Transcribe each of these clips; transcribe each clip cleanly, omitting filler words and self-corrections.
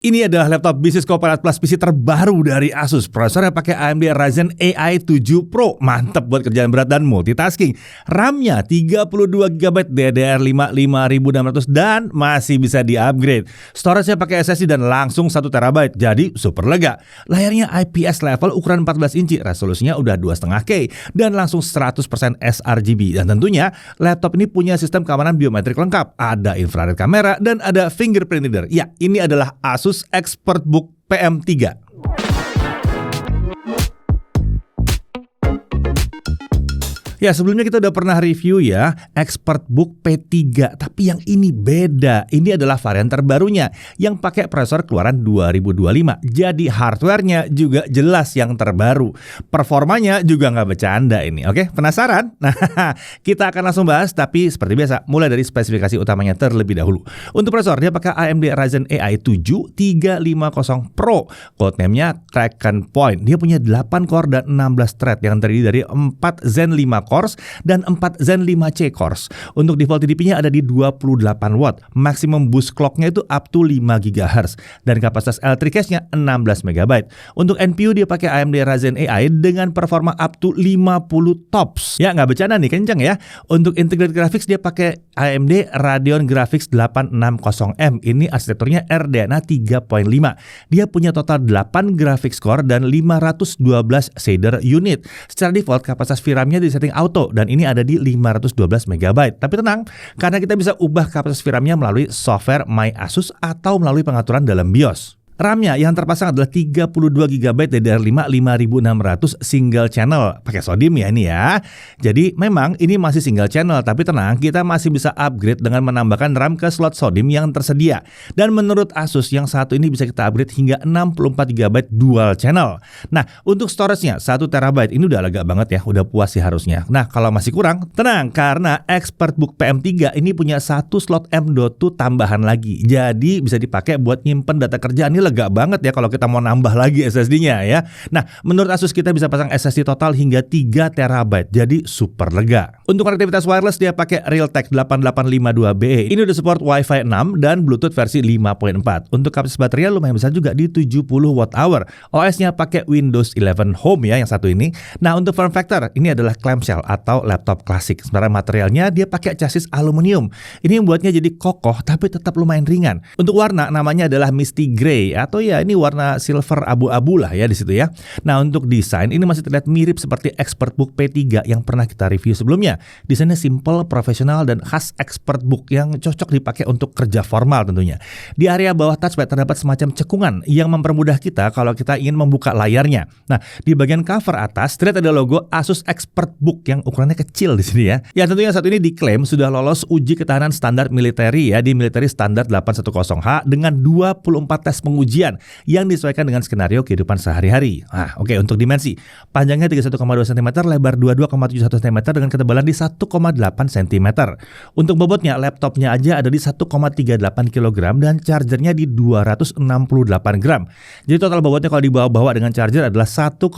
Ini adalah laptop bisnis Copilot Plus PC terbaru dari Asus. Prosesornya pakai AMD Ryzen AI 7 Pro. Mantap buat kerjaan berat dan multitasking. RAM-nya 32GB DDR5 5600 dan masih bisa di-upgrade. Storage-nya pakai SSD dan langsung 1TB. Jadi super lega. Layarnya IPS level ukuran 14 inci. Resolusinya udah 2,5K dan langsung 100% sRGB. Dan tentunya laptop ini punya sistem keamanan biometrik lengkap. Ada infrared kamera dan ada fingerprint reader. Ya, ini adalah Asus ExpertBook PM3. Ya, sebelumnya kita udah pernah review ya ExpertBook P3, tapi yang ini beda. Ini adalah varian terbarunya yang pakai prosesor keluaran 2025. Jadi hardware-nya juga jelas yang terbaru. Performanya juga nggak bercanda ini. Oke, penasaran? Nah, kita akan langsung bahas, tapi seperti biasa mulai dari spesifikasi utamanya terlebih dahulu. Untuk prosesor dia pakai AMD Ryzen AI 7 350 Pro. Codename-nya Kraken Point. Dia punya 8 core dan 16 thread yang terdiri dari 4 Zen 5 cores dan 4 Zen 5C cores. Untuk default TDP-nya ada di 28 watt. Maximum boost clock-nya itu up to 5 GHz dan kapasitas L3 cache-nya 16 MB. Untuk NPU dia pakai AMD Ryzen AI dengan performa up to 50 TOPS. Ya, nggak bercanda nih, kenceng ya. Untuk integrated graphics dia pakai AMD Radeon Graphics 860M. Ini arsitekturnya RDNA 3.5. Dia punya total 8 graphics core dan 512 shader unit. Secara default kapasitas VRAM-nya disetting auto dan ini ada di 512 MB. Tapi tenang, karena kita bisa ubah kapasitas VRAM-nya melalui software My Asus atau melalui pengaturan dalam BIOS. RAM-nya yang terpasang adalah 32GB DDR5 5600 single channel. Pakai SODIMM ya ini ya. Jadi memang ini masih single channel, tapi tenang, kita masih bisa upgrade dengan menambahkan RAM ke slot SODIMM yang tersedia. Dan menurut Asus yang satu ini bisa kita upgrade hingga 64GB dual channel. Nah, untuk storage-nya 1TB ini udah lega banget ya, udah puas sih harusnya. Nah, kalau masih kurang, tenang karena ExpertBook PM3 ini punya satu slot M.2 tambahan lagi. Jadi bisa dipakai buat nyimpen data kerjaan. Ini lega banget ya kalau kita mau nambah lagi SSD-nya ya. Nah, menurut Asus kita bisa pasang SSD total hingga 3TB. Jadi super lega. Untuk konektivitas wireless dia pakai Realtek 8852BE. Ini udah support Wi-Fi 6 dan Bluetooth versi 5.4. Untuk kapasitas baterai lumayan besar juga di 70 Wh. OS-nya pakai Windows 11 Home ya yang satu ini. Nah, untuk form factor ini adalah clamshell atau laptop klasik. Sementara materialnya dia pakai chassis aluminium. Ini yang buatnya jadi kokoh tapi tetap lumayan ringan. Untuk warna namanya adalah Misty Grey atau ya ini warna silver abu-abu lah ya di situ ya. Nah, untuk desain ini masih terlihat mirip seperti ExpertBook P3 yang pernah kita review sebelumnya. Desainnya simple, profesional dan khas ExpertBook yang cocok dipakai untuk kerja formal tentunya. Di area bawah touchpad terdapat semacam cekungan yang mempermudah kita kalau kita ingin membuka layarnya. Nah, di bagian cover atas terlihat ada logo Asus ExpertBook yang ukurannya kecil di sini ya. Ya, tentunya saat ini diklaim sudah lolos uji ketahanan standar militeri ya di Military Standard 810H dengan 24 tes pengujian yang disesuaikan dengan skenario kehidupan sehari-hari. Nah, oke, untuk dimensi. Panjangnya 31,2 cm, lebar 22,71 cm dengan ketebalan di 1,8 cm. Untuk bobotnya, laptopnya aja ada di 1,38 kg dan chargernya di 268 gram. Jadi total bobotnya kalau dibawa-bawa dengan charger adalah 1,65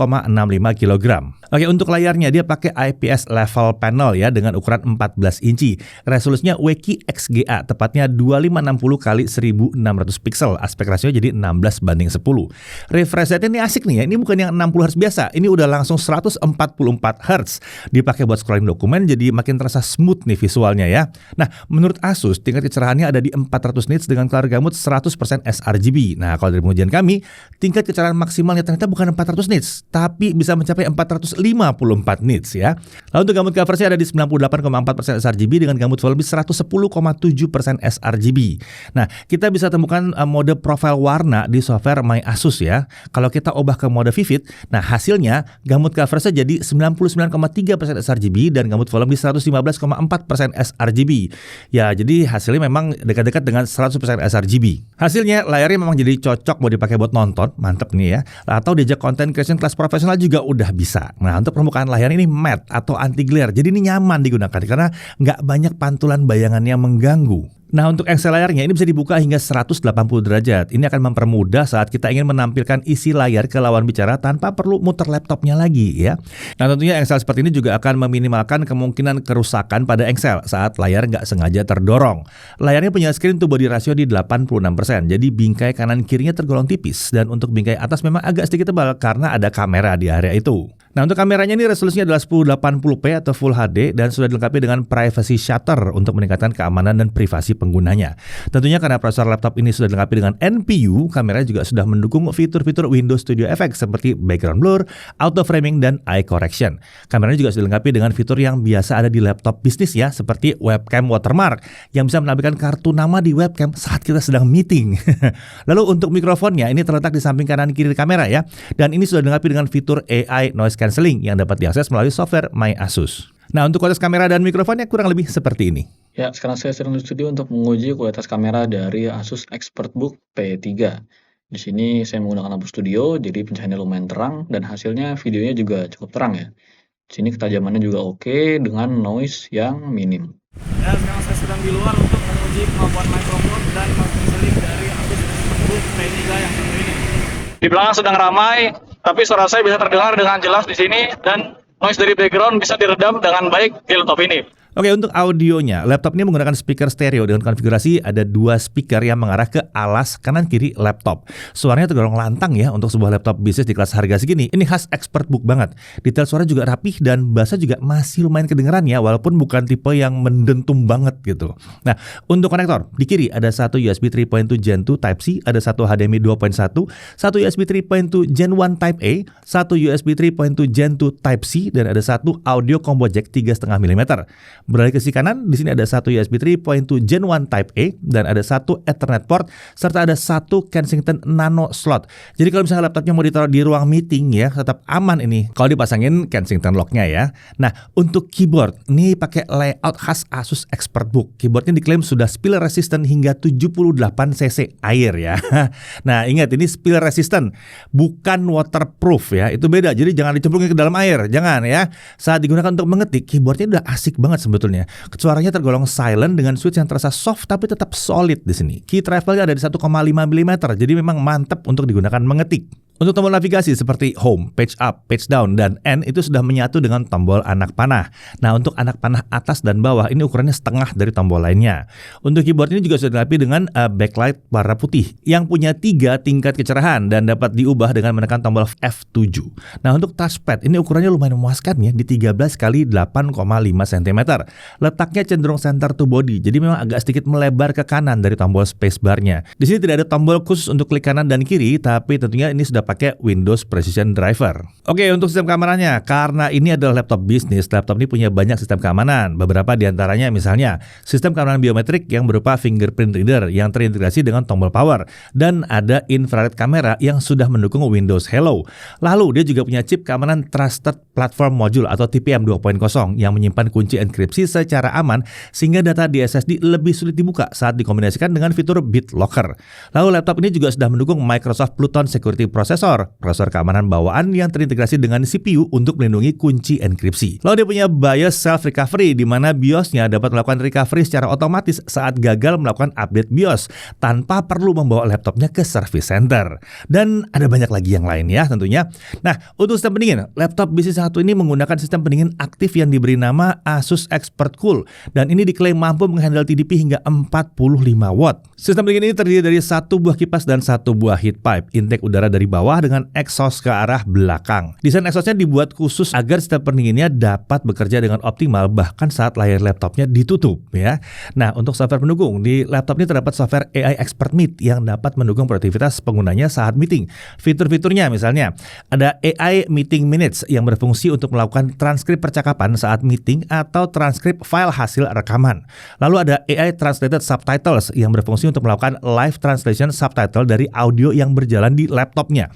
kg. Oke, untuk layarnya dia pakai IPS level panel ya dengan ukuran 14 inci. Resolusinya WQXGA, tepatnya 2560 x 1600 pixel. Aspek rasio jadi 16:10. Refresh rate ini asik nih ya. Ini bukan yang 60 Hz biasa. Ini udah langsung 144 Hz. Dipakai buat scrolling dokumen jadi makin terasa smooth nih visualnya ya. Nah, menurut Asus tingkat kecerahannya ada di 400 nits dengan color gamut 100% sRGB. Nah, kalau dari pengujian kami, tingkat kecerahan maksimalnya ternyata bukan 400 nits, tapi bisa mencapai 454 nits ya. Lalu untuk gamut coverage ada di 98,4% sRGB dengan gamut full lebih 110,7% sRGB. Nah, kita bisa temukan mode profile warna di software My Asus ya. Kalau kita ubah ke mode vivid, nah hasilnya gamut coverage jadi 99,3% sRGB dan gamut volume di 115,4% sRGB. Ya, jadi hasilnya memang dekat-dekat dengan 100% sRGB. Hasilnya layarnya memang jadi cocok mau dipakai buat nonton, mantep nih ya. Atau diajak content creation kelas profesional juga udah bisa. Nah, untuk permukaan layar ini matte atau anti glare. Jadi ini nyaman digunakan karena nggak banyak pantulan bayangan yang mengganggu. Nah, untuk engsel layarnya ini bisa dibuka hingga 180 derajat. Ini akan mempermudah saat kita ingin menampilkan isi layar ke lawan bicara tanpa perlu muter laptopnya lagi ya. Nah, tentunya engsel seperti ini juga akan meminimalkan kemungkinan kerusakan pada engsel saat layar nggak sengaja terdorong. Layarnya punya screen to body ratio di 86%, jadi bingkai kanan kirinya tergolong tipis dan untuk bingkai atas memang agak sedikit tebal karena ada kamera di area itu. Nah, untuk kameranya ini resolusinya adalah 1080p atau Full HD dan sudah dilengkapi dengan privacy shutter untuk meningkatkan keamanan dan privasi penggunanya. Tentunya karena prosesor laptop ini sudah dilengkapi dengan NPU, kamera juga sudah mendukung fitur-fitur Windows Studio Effects seperti background blur, auto framing, dan eye correction. Kameranya juga sudah dilengkapi dengan fitur yang biasa ada di laptop bisnis ya, seperti webcam watermark yang bisa menampilkan kartu nama di webcam saat kita sedang meeting. Lalu untuk mikrofonnya ini terletak di samping kanan kiri kamera ya, dan ini sudah dilengkapi dengan fitur AI noise cancelling yang dapat diakses melalui software My Asus. Nah, untuk kualitas kamera dan mikrofonnya kurang lebih seperti ini. Ya, sekarang saya sedang di studio untuk menguji kualitas kamera dari Asus ExpertBook P3. Di sini saya menggunakan lampu studio, jadi pencahayaannya lumayan terang dan hasilnya videonya juga cukup terang ya. Di sini ketajamannya juga oke dengan noise yang minim. Dan sekarang saya sedang di luar untuk menguji kemampuan mikrofon dan noise cancelling dari Asus ExpertBook P3 yang satu ini. Di belakang sedang ramai, tapi suara saya bisa terdengar dengan jelas di sini dan noise dari background bisa diredam dengan baik di laptop ini. Oke, untuk audionya, laptop ini menggunakan speaker stereo dengan konfigurasi ada 2 speaker yang mengarah ke alas kanan kiri laptop. Suaranya tergolong lantang ya untuk sebuah laptop bisnis di kelas harga segini. Ini khas ExpertBook banget. Detail suara juga rapih dan bassnya juga masih lumayan kedengeran ya, walaupun bukan tipe yang mendentum banget gitu. Nah, untuk konektor, di kiri ada satu USB 3.2 Gen 2 Type-C, ada satu HDMI 2.1, satu USB 3.2 Gen 1 Type-A, satu USB 3.2 Gen 2 Type-C, dan ada satu audio combo jack 3,5 mm. Beralih ke sisi kanan, di sini ada satu USB 3.2 Gen 1 Type A dan ada satu Ethernet port serta ada satu Kensington Nano slot. Jadi kalau misalnya laptopnya mau ditaruh di ruang meeting ya, tetap aman ini kalau dipasangin Kensington lock-nya ya. Nah, untuk keyboard, ini pakai layout khas Asus ExpertBook. Keyboardnya diklaim sudah spill resistant hingga 78 cc air ya. Nah, ingat ini spill resistant, bukan waterproof ya. Itu beda. Jadi jangan dicemplungin ke dalam air, jangan ya. Saat digunakan untuk mengetik, keyboardnya udah asik banget sebetulnya. Suaranya tergolong silent dengan switch yang terasa soft tapi tetap solid di sini. Key travelnya ada di 1,5 mm, jadi memang mantap untuk digunakan mengetik. Untuk tombol navigasi seperti Home, Page Up, Page Down, dan End itu sudah menyatu dengan tombol anak panah. Nah, untuk anak panah atas dan bawah ini ukurannya setengah dari tombol lainnya. Untuk keyboard ini juga sudah dilengkapi dengan backlight warna putih yang punya 3 tingkat kecerahan dan dapat diubah dengan menekan tombol F7. Nah, untuk touchpad ini ukurannya lumayan memuaskan ya, di 13 x 8,5 cm. Letaknya cenderung center to body, jadi memang agak sedikit melebar ke kanan dari tombol spacebar-nya. Di sini tidak ada tombol khusus untuk klik kanan dan kiri, tapi tentunya ini sudah pakai Windows Precision Driver. Oke, untuk sistem keamanannya, karena ini adalah laptop bisnis, laptop ini punya banyak sistem keamanan. Beberapa diantaranya misalnya sistem keamanan biometrik yang berupa fingerprint reader yang terintegrasi dengan tombol power, dan ada infrared kamera yang sudah mendukung Windows Hello. Lalu dia juga punya chip keamanan Trusted Platform Module atau TPM 2.0 yang menyimpan kunci enkripsi secara aman sehingga data di SSD lebih sulit dibuka saat dikombinasikan dengan fitur BitLocker. Lalu laptop ini juga sudah mendukung Microsoft Pluton Security Processor, prosesor keamanan bawaan yang terintegrasi dengan CPU untuk melindungi kunci enkripsi. Lalu dia punya BIOS Self Recovery di mana BIOS-nya dapat melakukan recovery secara otomatis saat gagal melakukan update BIOS tanpa perlu membawa laptopnya ke service center. Dan ada banyak lagi yang lain ya tentunya. Nah, untuk sistem pendingin, laptop bisnis satu ini menggunakan sistem pendingin aktif yang diberi nama Asus ExpertCool dan ini diklaim mampu menghandle TDP hingga 45 watt. Sistem pendingin ini terdiri dari satu buah kipas dan satu buah heat pipe, intake udara dari bawah dengan exhaust ke arah belakang. Desain exhaustnya dibuat khusus agar sistem pendinginnya dapat bekerja dengan optimal bahkan saat layar laptopnya ditutup ya. Nah, untuk software pendukung, di laptop ini terdapat software AI Expert Meet yang dapat mendukung produktivitas penggunanya saat meeting. Fitur-fiturnya misalnya ada AI Meeting Minutes yang berfungsi untuk melakukan transkrip percakapan saat meeting atau transkrip file hasil rekaman. Lalu ada AI Translated Subtitles yang berfungsi untuk melakukan live translation subtitle dari audio yang berjalan di laptopnya.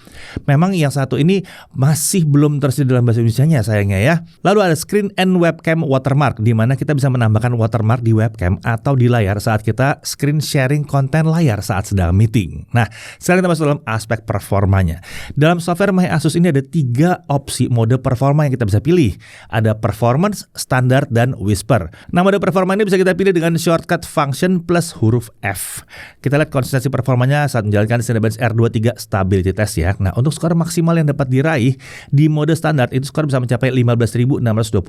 Memang yang satu ini masih belum tersedia dalam bahasa Indonesianya sayangnya ya. Lalu ada Screen and Webcam Watermark, di mana kita bisa menambahkan watermark di webcam atau di layar saat kita screen sharing konten layar saat sedang meeting. Nah, sekarang kita masuk dalam aspek performanya. Dalam software My Asus ini ada 3 opsi mode performa yang kita bisa pilih. Ada Performance, Standard, dan Whisper. Nah, mode performa ini bisa kita pilih dengan shortcut function plus huruf F. Kita lihat konsistensi performanya saat menjalankan Cinebench R23 Stability Test ya. Nah, untuk skor maksimal yang dapat diraih di mode standar itu skor bisa mencapai 15.620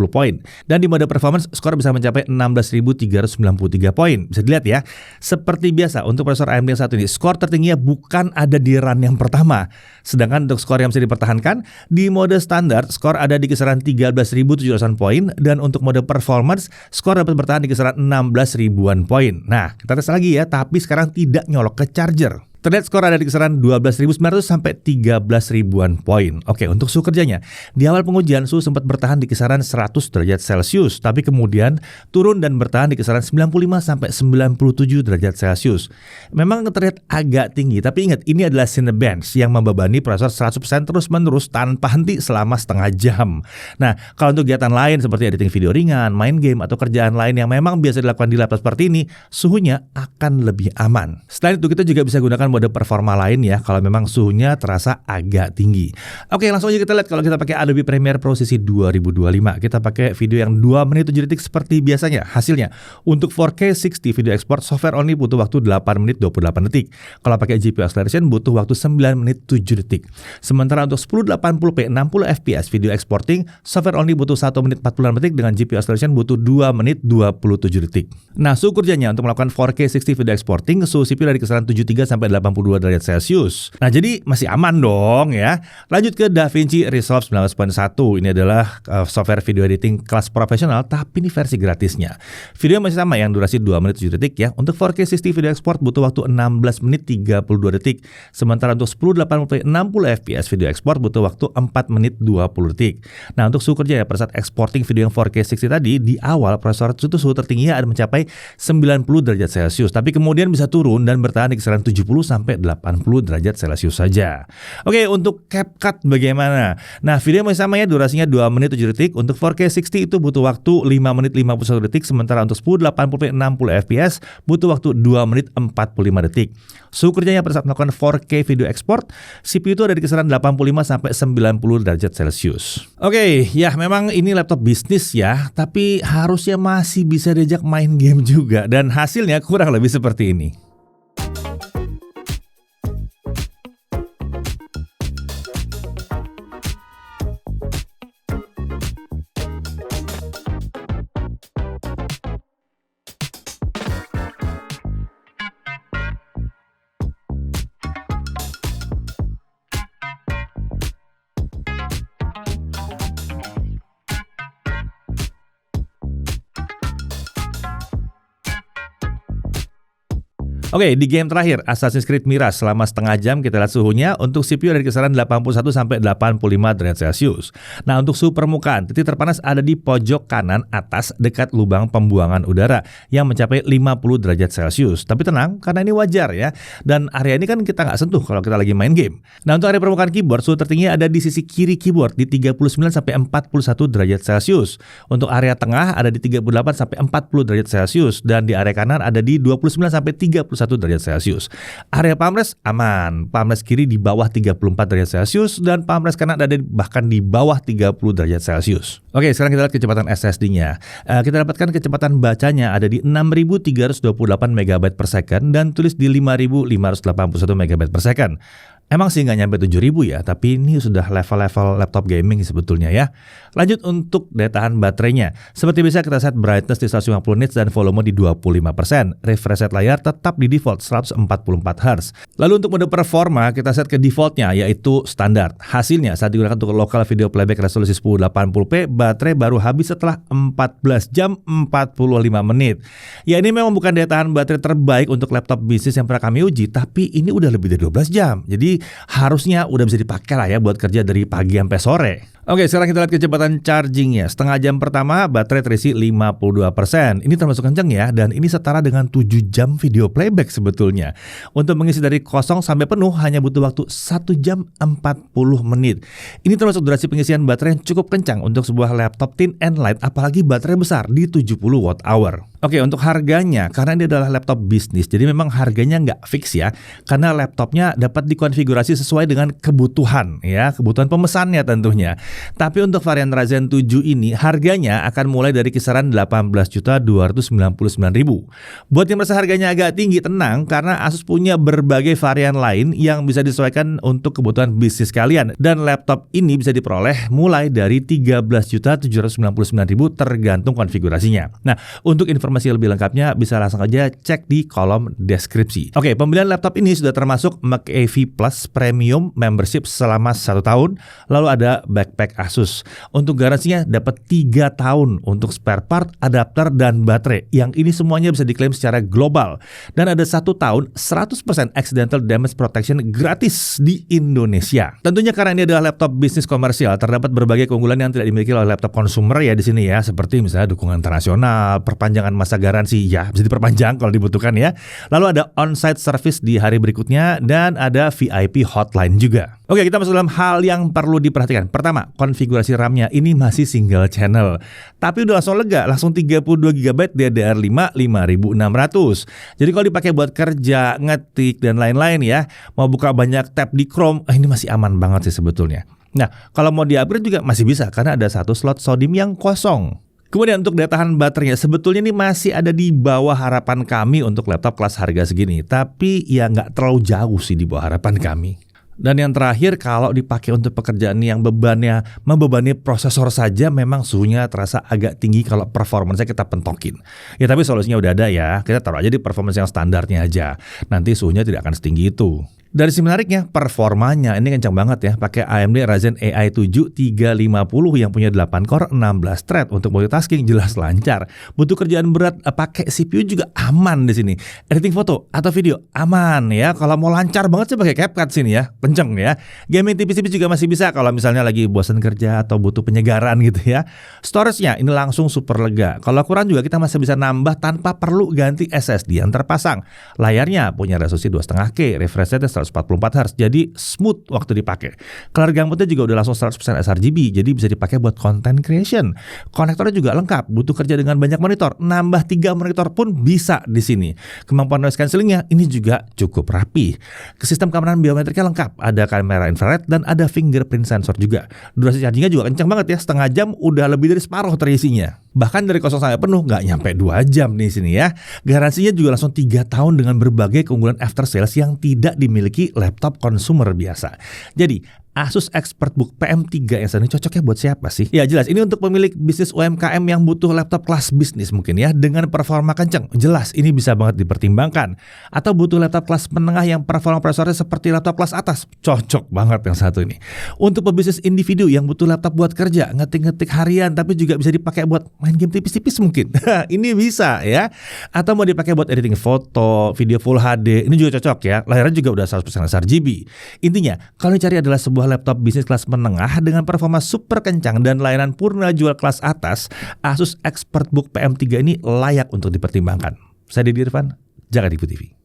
poin. Dan di mode performance skor bisa mencapai 16.393 poin. Bisa dilihat ya. Seperti biasa untuk prosesor AMD yang satu ini, skor tertingginya bukan ada di run yang pertama. Sedangkan untuk skor yang bisa dipertahankan, di mode standar skor ada di kisaran 13.700 poin. Dan untuk mode performance, skor dapat bertahan di kisaran 16 ribuan poin. Nah, kita tes lagi ya, tapi sekarang tidak nyolok ke charger. Terlihat skor ada di kisaran 12.900 sampai 13 ribuan poin. Oke, untuk suhu kerjanya. Di awal pengujian suhu sempat bertahan di kisaran 100 derajat Celcius, tapi kemudian turun dan bertahan di kisaran 95 sampai 97 derajat Celcius. Memang terlihat agak tinggi, tapi ingat ini adalah Cinebench yang membebani prosesor 100% terus-menerus tanpa henti selama setengah jam. Nah, kalau untuk kegiatan lain seperti editing video ringan, main game, atau kerjaan lain yang memang biasa dilakukan di laptop seperti ini, suhunya akan lebih aman. Selain itu kita juga bisa gunakan mode performa lain ya kalau memang suhunya terasa agak tinggi. Oke, langsung aja kita lihat kalau kita pakai Adobe Premiere Pro sisi 2025. Kita pakai video yang 2 menit 7 detik seperti biasanya. Hasilnya untuk 4K 60 video export software only butuh waktu 8 menit 28 detik. Kalau pakai GPU acceleration butuh waktu 9 menit 7 detik. Sementara untuk 1080p 60 fps video exporting software only butuh 1 menit 46 detik, dengan GPU acceleration butuh 2 menit 27 detik. Nah, suhu kerjanya untuk melakukan 4K 60 video exporting suhu CPU dari kisaran 73 sampai 82 derajat Celcius. Nah, jadi masih aman dong ya. Lanjut ke DaVinci Resolve 19.1. Ini adalah software video editing kelas profesional, tapi ini versi gratisnya. Video masih sama yang durasi 2 menit 7 detik ya. Untuk 4K 60 video export butuh waktu 16 menit 32 detik. Sementara untuk 1080p 60 fps video export butuh waktu 4 menit 20 detik. Nah, untuk suhu kerja ya pada saat exporting video yang 4K 60 tadi, di awal prosesor itu suhu tertingginya ada mencapai 90 derajat Celcius, tapi kemudian bisa turun dan bertahan di kisaran 70 sampai 80 derajat Celcius saja. Oke, untuk CapCut bagaimana? Nah, video masih sama ya, durasinya 2 menit 7 detik. Untuk 4K 60 itu butuh waktu 5 menit 51 detik, sementara untuk 1080p 60 fps butuh waktu 2 menit 45 detik. Suhu kerjanya pada saat melakukan 4K video export, CPU itu ada di kisaran 85 sampai 90 derajat Celcius. Oke, ya memang ini laptop bisnis ya, tapi harusnya masih bisa diajak main game juga, dan hasilnya kurang lebih seperti ini. Oke, di game terakhir Assassin's Creed Mirage selama setengah jam kita lihat suhunya. Untuk CPU dari kisaran 81 sampai 85 derajat Celcius. Nah, untuk suhu permukaan, titik terpanas ada di pojok kanan atas dekat lubang pembuangan udara yang mencapai 50 derajat Celcius. Tapi tenang, karena ini wajar ya. Dan area ini kan kita nggak sentuh kalau kita lagi main game. Nah, untuk area permukaan keyboard, suhu tertingginya ada di sisi kiri keyboard di 39 sampai 41 derajat Celcius. Untuk area tengah ada di 38 sampai 40 derajat Celcius, dan di area kanan ada di 29 sampai 31 derajat Celcius. Area pamres aman. Pamres kiri di bawah 34 derajat Celcius, dan pamres kanan ada bahkan di bawah 30 derajat Celcius. Oke, sekarang kita lihat kecepatan SSD-nya. Kita dapatkan kecepatan bacanya ada di 6.328 MB per second dan tulis di 5.581 MB per second. Emang sih nggak nyampe 7.000 ya, tapi ini sudah level-level laptop gaming sebetulnya ya. Lanjut untuk daya tahan baterainya. Seperti biasa kita set brightness di 150 nits dan volume di 25%. Refresh rate layar tetap di default 144 Hz. Lalu untuk mode performa kita set ke defaultnya yaitu standar. Hasilnya saat digunakan untuk local video playback resolusi 1080p, baterai baru habis setelah 14 jam 45 menit. Ya, ini memang bukan daya tahan baterai terbaik untuk laptop bisnis yang pernah kami uji, tapi ini udah lebih dari 12 jam. Jadi harusnya udah bisa dipakai lah ya buat kerja dari pagi sampai sore. Oke, sekarang kita lihat kecepatan chargingnya. Setengah jam pertama baterai terisi 52%. Ini termasuk kencang ya, dan ini setara dengan 7 jam video playback sebetulnya. Untuk mengisi dari kosong sampai penuh hanya butuh waktu 1 jam 40 menit. Ini termasuk durasi pengisian baterai yang cukup kencang untuk sebuah laptop thin and light, apalagi baterai besar di 70 watt hour. Oke, untuk harganya, karena ini adalah laptop bisnis, jadi memang harganya nggak fix ya, karena laptopnya dapat dikonfigurasi sesuai dengan kebutuhan ya, kebutuhan pemesannya tentunya. Tapi untuk varian Ryzen 7 ini harganya akan mulai dari kisaran 18.299.000. Buat yang merasa harganya agak tinggi, tenang, karena Asus punya berbagai varian lain yang bisa disesuaikan untuk kebutuhan bisnis kalian. Dan laptop ini bisa diperoleh mulai dari 13.799.000 tergantung konfigurasinya. Nah, untuk informasi lebih lengkapnya bisa langsung aja cek di kolom deskripsi. Oke, pembelian laptop ini sudah termasuk McAfee Plus Premium Membership selama 1 tahun. Lalu ada backpack Asus. Untuk garansinya dapat 3 tahun untuk spare part, adapter, dan baterai. Yang ini semuanya bisa diklaim secara global. Dan ada 1 tahun 100% accidental damage protection gratis di Indonesia. Tentunya karena ini adalah laptop bisnis komersial, terdapat berbagai keunggulan yang tidak dimiliki oleh laptop konsumer ya di sini ya, seperti misalnya dukungan internasional, perpanjangan masa garansi ya, bisa diperpanjang kalau dibutuhkan ya. Lalu ada on-site service di hari berikutnya dan ada VIP hotline juga. Oke, kita masuk dalam hal yang perlu diperhatikan. Pertama, konfigurasi RAM-nya ini masih single channel. Tapi udah langsung lega, langsung 32 GB DDR5 5600. Jadi kalau dipakai buat kerja, ngetik dan lain-lain ya, mau buka banyak tab di Chrome, ini masih aman banget sih sebetulnya. Nah, kalau mau di-upgrade juga masih bisa karena ada 1 slot SODIMM yang kosong. Kemudian untuk daya tahan baterainya sebetulnya ini masih ada di bawah harapan kami untuk laptop kelas harga segini. Tapi ya nggak terlalu jauh sih di bawah harapan kami. Dan yang terakhir, kalau dipakai untuk pekerjaan yang bebannya membebani prosesor saja, memang suhunya terasa agak tinggi kalau performanya kita pentokin. Ya tapi solusinya udah ada ya, kita taruh aja di performance yang standarnya aja. Nanti suhunya tidak akan setinggi itu. Dari sisi menariknya, performanya ini kencang banget ya, pakai AMD Ryzen AI 7 350 yang punya 8 core 16 thread untuk multitasking jelas lancar. Butuh kerjaan berat pakai CPU juga aman di sini. Editing foto atau video aman ya. Kalau mau lancar banget sih pakai CapCut sini ya, kenceng ya. Gaming tipis-tipis juga masih bisa kalau misalnya lagi bosan kerja atau butuh penyegaran gitu ya. Storage-nya ini langsung super lega. Kalau kurang juga kita masih bisa nambah tanpa perlu ganti SSD yang terpasang. Layarnya punya resolusi 2,5K, refresh rate 144 Hz, jadi smooth waktu dipakai. Color gamutnya juga udah langsung 100% sRGB, jadi bisa dipakai buat content creation. Konektornya juga lengkap, butuh kerja dengan banyak monitor, nambah 3 monitor pun bisa di sini. Kemampuan noise cancellingnya ini juga cukup rapi. Sistem keamanan biometriknya lengkap, ada kamera infrared dan ada fingerprint sensor juga. Durasi chargingnya juga kencang banget ya, setengah jam udah lebih dari separuh terisinya. Bahkan dari kosong sampai penuh nggak nyampe 2 jam di sini ya. Garansinya juga langsung 3 tahun dengan berbagai keunggulan after sales yang tidak dimiliki laptop konsumer biasa. Jadi Asus ExpertBook PM3 yang ini cocoknya buat siapa sih? Ya jelas ini untuk pemilik bisnis UMKM yang butuh laptop kelas bisnis mungkin ya, dengan performa kenceng. Jelas ini bisa banget dipertimbangkan. Atau butuh laptop kelas menengah yang performa prosesornya seperti laptop kelas atas. Cocok banget yang satu ini. Untuk pebisnis individu yang butuh laptop buat kerja, ngetik-ngetik harian tapi juga bisa dipakai buat main game tipis-tipis mungkin. Ini bisa ya. Atau mau dipakai buat editing foto, video full HD, ini juga cocok ya. Layarnya juga udah 100% sRGB. Intinya, kalau dicari adalah sebuah laptop bisnis kelas menengah dengan performa super kencang dan layanan purna jual kelas atas, Asus ExpertBook PM3 ini layak untuk dipertimbangkan. Saya Didi Irfan, Jaga Dipu TV.